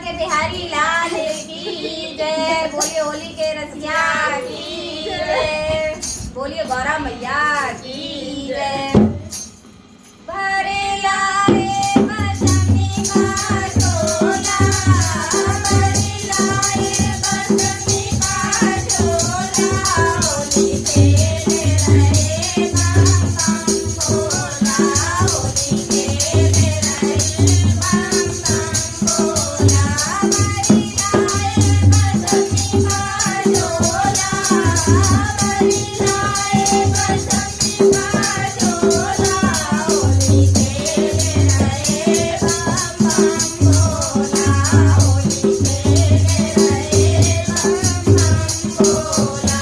के बिहारी लाल की जय। बोलिए होली के रसिया की जय। बोलिए गौरा मैया की जय। भरेला रे बसंती का झोला, भरेला रे बसंती का झोला, होली खेले रहे बम बम भोला, होली खेले रहे बम बम भोला। भरेला रे बसंती का झोला, भरेला रे बसंती का झोला, होली खेले रहे बम बम भोला, होली खेले रहे बम बम भोला।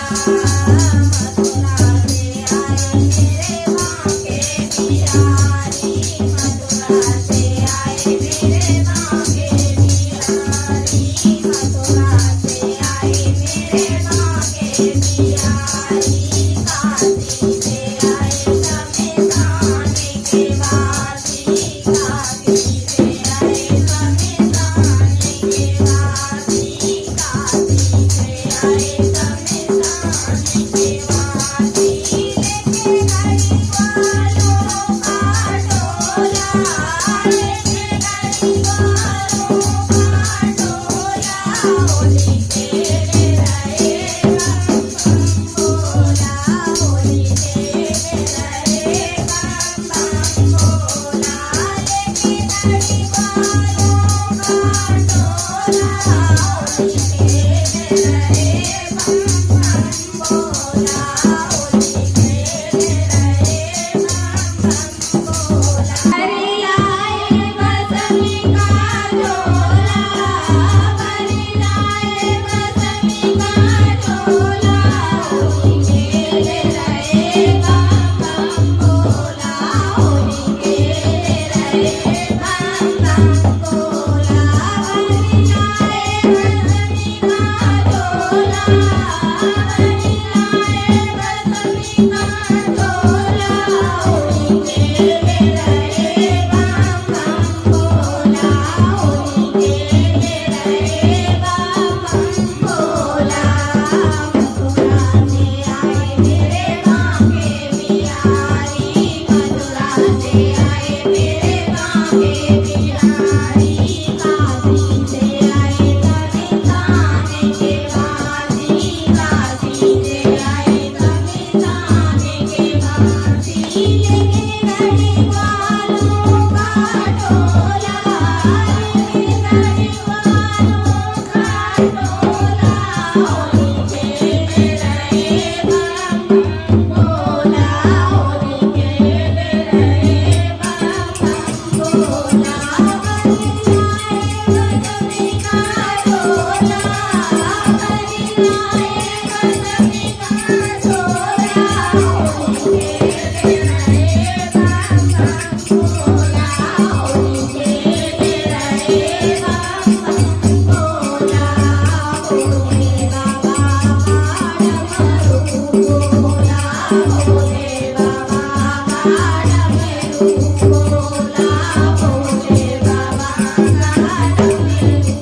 मथुरा से आए मेरे माँ के बिहारी, मथुरा से आए मेरे माँ के बिहारी, मथुरा से आए मेरे माँ के बिहारी। काशी से आए समेताने के वासी, काशी से आए समेताने के वासी, काशी से आए समेताने के वासी। लेके गरीबों का टोला, लेके गरीबों का टोला, होली खेले रहे बम बम भोला, होली खेले रहे बम बम भोला। लेके गरीबों का टोला, होली खेले रहे बम बम भोला, होली खेले रहे बम बम भोला। भरेला रे बसंती का झोला, भरेला रे बसंती का झोला, होली खेले रहे बम बम भोला, होली खेले रहे बम बम भोला। भरेला रे बसंती का झोला, भरेला रे बसंती का झोला, होली खेले रहे बम बम भोला, होली खेले रहे बम बम भोला। मथुरा से आए मेरे माँ के बिहारी, मथुरा से आए मेरे माँ के बिहारी, काशी से आए समेताने के वासी, काशी से आए समेताने के वासी। लेके गरीबों का टोला, लेके गरीबों का टोला, होली खेले रहे बम बम भोला, होली खेले रहे बम बम भोला। भरेला रे बसंती का झोला, भरेला रे बसंती का झोला, होली खेले रहे बम बम भोला, होली खेले रहे बम बम भोला। भोले बाबा डमरू भोला, भोले बाबा डमरू भोला, भोले बाबा डमरू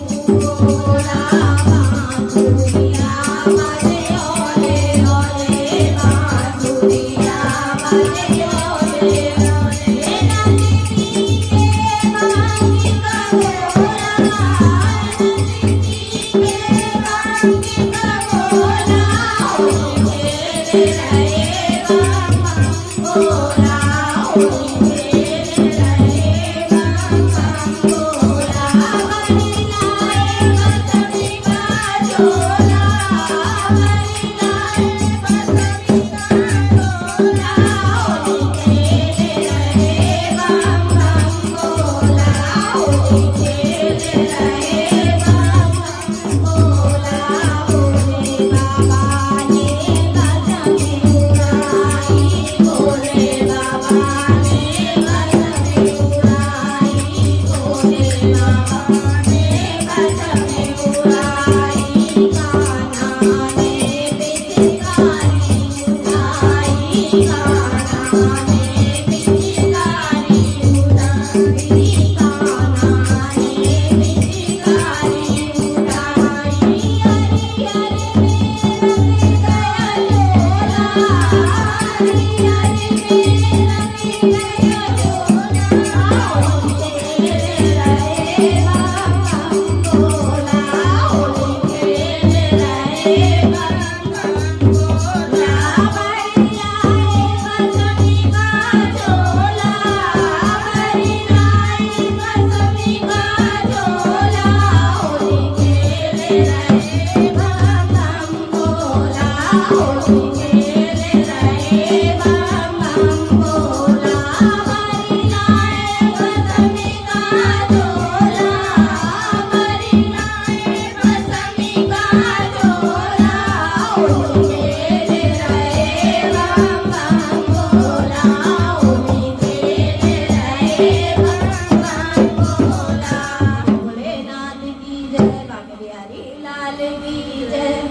भोला। बांसुरिया बजे ओले ओले, बांसुरिया बजे ओले ओले, नंदी के बांकी का भोला, बिहारी लाल की जय।